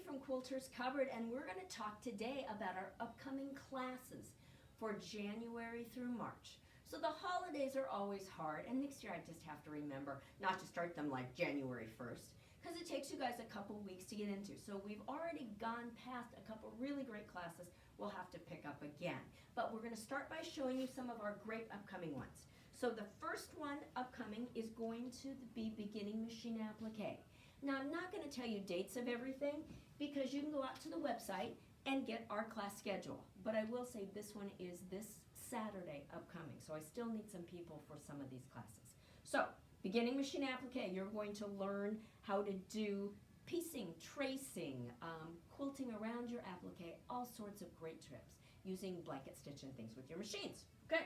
from Quilter's Cupboard, and we're going to talk today about our upcoming classes for January through March. So the holidays are always hard, and next year I just have to remember not to start them like January 1st, because it takes you guys a couple weeks to get into. So we've already gone past a couple really great classes we'll have to pick up again. But we're going to start by showing you some of our great upcoming ones. So the first one upcoming is going to be beginning machine applique. Now I'm not going to tell you dates of everything because you can go out to the website and get our class schedule. But I will say this one is this Saturday upcoming, so I still need some people for some of these classes. So beginning machine applique, you're going to learn how to do piecing, tracing, quilting around your applique, all sorts of great trips using blanket stitch and things with your machines. Okay.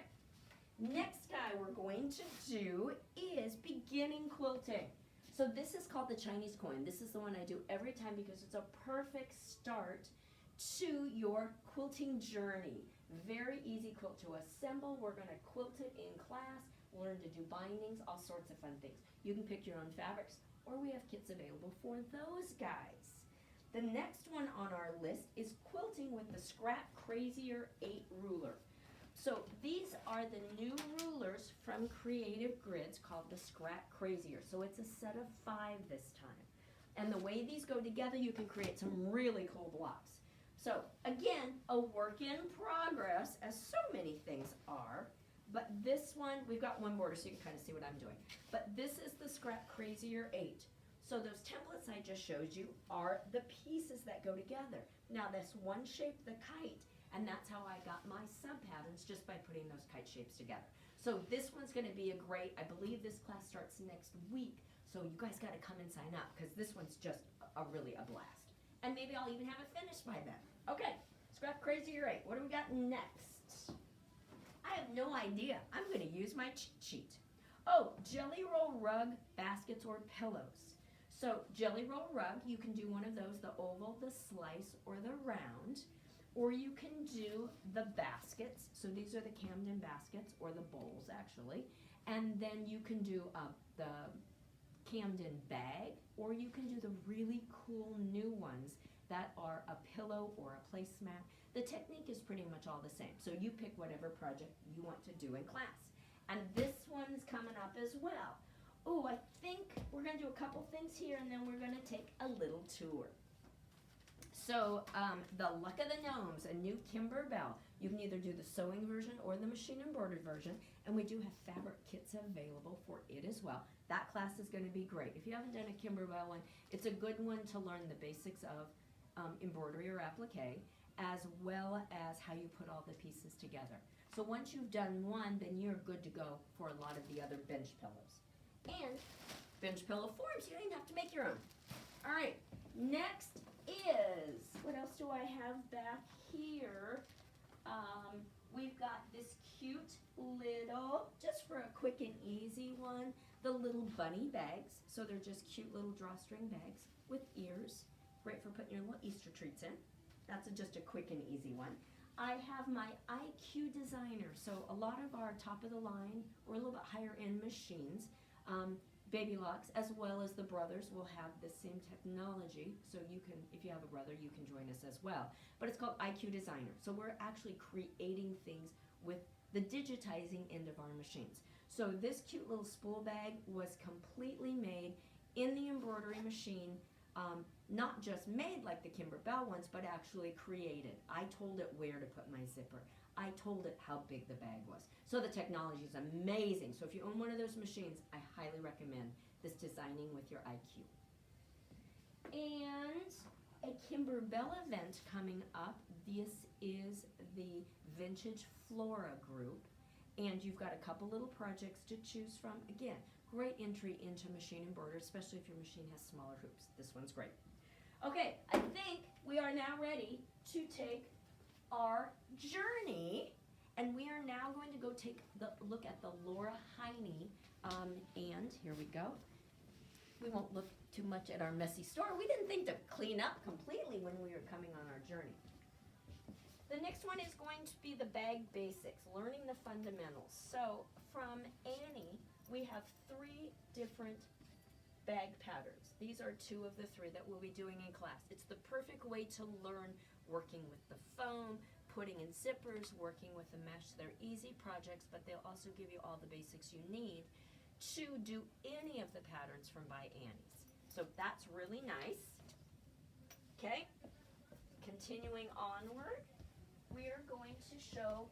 Next guy we're going to do is beginning quilting. So this is called the Chinese coin. This is the one I do every time because it's a perfect start to your quilting journey. Very easy quilt to assemble. We're going to quilt it in class, learn to do bindings, all sorts of fun things. You can pick your own fabrics, or we have kits available for those guys. The next one on our list is quilting with the Scrap Crazier 8 ruler. So these are the new rulers from Creative Grids called the Scrap Crazier. So it's a set of 5 this time. And the way these go together, you can create some really cool blocks. So again, a work in progress, as so many things are. But this one, we've got one border so you can kind of see what I'm doing. But this is the Scrap Crazier 8. So those templates I just showed you are the pieces that go together. Now this one shape, the kite, and that's how I got my sub-patterns, just by putting those kite shapes together. So this one's going to be a great, I believe this class starts next week, so you guys got to come and sign up, because this one's just really a blast. And maybe I'll even have it finished by then. Okay, Scrap Crazier 8. What do we got next? I have no idea. I'm going to use my cheat sheet. Oh, jelly roll rug, baskets, or pillows. So jelly roll rug, you can do one of those, the oval, the slice, or the round. Or you can do the baskets. So these are the Camden baskets, or the bowls actually. And then you can do the Camden bag, or you can do the really cool new ones that are a pillow or a placemat. The technique is pretty much all the same. So you pick whatever project you want to do in class. And this one's coming up as well. Oh, I think we're going to do a couple things here, and then we're going to take a little tour. So the Luck of the Gnomes, a new Kimber Bell. You can either do the sewing version or the machine embroidered version, and we do have fabric kits available for it as well. That class is going to be great. If you haven't done a Kimber Bell one, it's a good one to learn the basics of embroidery or applique, as well as how you put all the pieces together. So once you've done one, then you're good to go for a lot of the other bench pillows. And bench pillow forms, you don't even have to make your own. All right, next is, what else do I have back here? We've got this cute little, just for a quick and easy one, the little bunny bags. So they're just cute little drawstring bags with ears. Great for putting your little Easter treats in. That's just a quick and easy one. I have my IQ Designer. So a lot of our top of the line or a little bit higher end machines, Baby Locks, as well as the brothers, will have the same technology. So you can, if you have a brother, you can join us as well. But it's called IQ Designer. So we're actually creating things with the digitizing end of our machines. So this cute little spool bag was completely made in the embroidery machine, not just made like the Kimber Bell ones, but actually created. I told it where to put my zipper. I told it how big the bag was. So the technology is amazing. So if you own one of those machines, I highly recommend this designing with your IQ. And a Kimber Bell event coming up. This is the Vintage Flora group. And you've got a couple little projects to choose from. Again, great entry into machine embroidery, especially if your machine has smaller hoops. This one's great. Okay, I think we are now ready to take our journey, and we are now going to go take the look at the Laura Hiney, and here we go. We won't look too much at our messy store. We didn't think to clean up completely when we were coming on our journey. The next one is going to be the bag basics, learning the fundamentals. So from Annie, we have 3 different bag patterns. These are 2 of the 3 that we'll be doing in class. It's the perfect way to learn working with the foam, putting in zippers, working with the mesh. They're easy projects, but they'll also give you all the basics you need to do any of the patterns from By Annie's. So that's really nice. Okay, continuing onward, we are going to show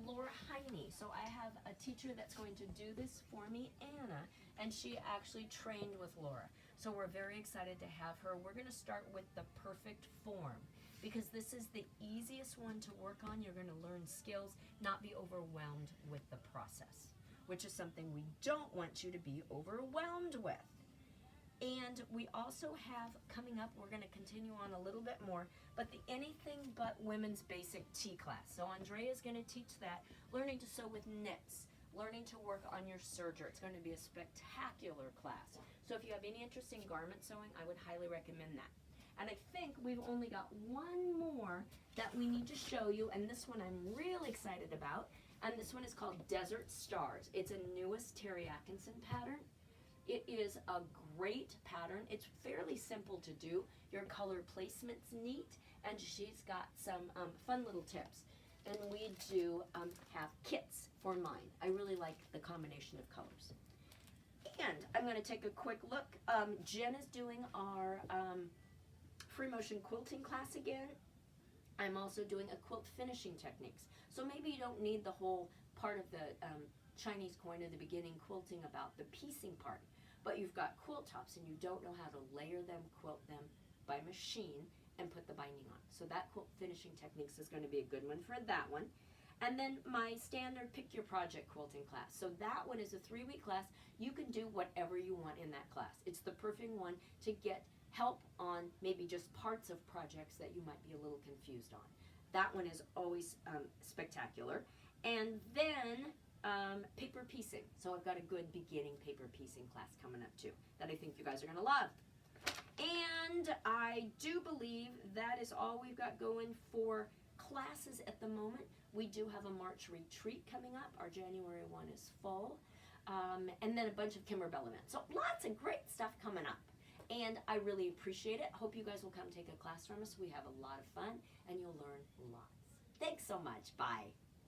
Laura Hiney. So I have a teacher that's going to do this for me, Anna, and she actually trained with Laura. So we're very excited to have her. We're going to start with the perfect form because this is the easiest one to work on. You're going to learn skills, not be overwhelmed with the process, which is something we don't want you to be overwhelmed with. And we also have coming up, we're going to continue on a little bit more, but the Anything But Women's Basic Tea class. So Andrea is going to teach that, learning to sew with knits, learning to work on your serger. It's going to be a spectacular class. So if you have any interest in garment sewing, I would highly recommend that. And I think we've only got one more that we need to show you, and this one I'm really excited about. And this one is called Desert Stars. It's a newest Terry Atkinson pattern. It is a great pattern. It's fairly simple to do. Your color placement's neat, and she's got some fun little tips. And we do have kits for mine. I really like the combination of colors. And I'm going to take a quick look. Jen is doing our free motion quilting class again. I'm also doing a quilt finishing techniques. So maybe you don't need the whole part of the Chinese coin at the beginning quilting about the piecing part, but you've got quilt tops and you don't know how to layer them, quilt them by machine, and put the binding on. So that quilt finishing techniques is going to be a good one for that one. And then my standard pick your project quilting class. So that one is a 3-week class. You can do whatever you want in that class. It's the perfect one to get help on maybe just parts of projects that you might be a little confused on. That one is always spectacular. And then paper piecing. So I've got a good beginning paper piecing class coming up too that I think you guys are going to love. And I do believe that is all we've got going for classes at the moment. We do have a March retreat coming up. Our January one is full. And then a bunch of Kimber Bell events. So lots of great stuff coming up. And I really appreciate it. Hope you guys will come take a class from us. We have a lot of fun and you'll learn lots. Thanks so much. Bye.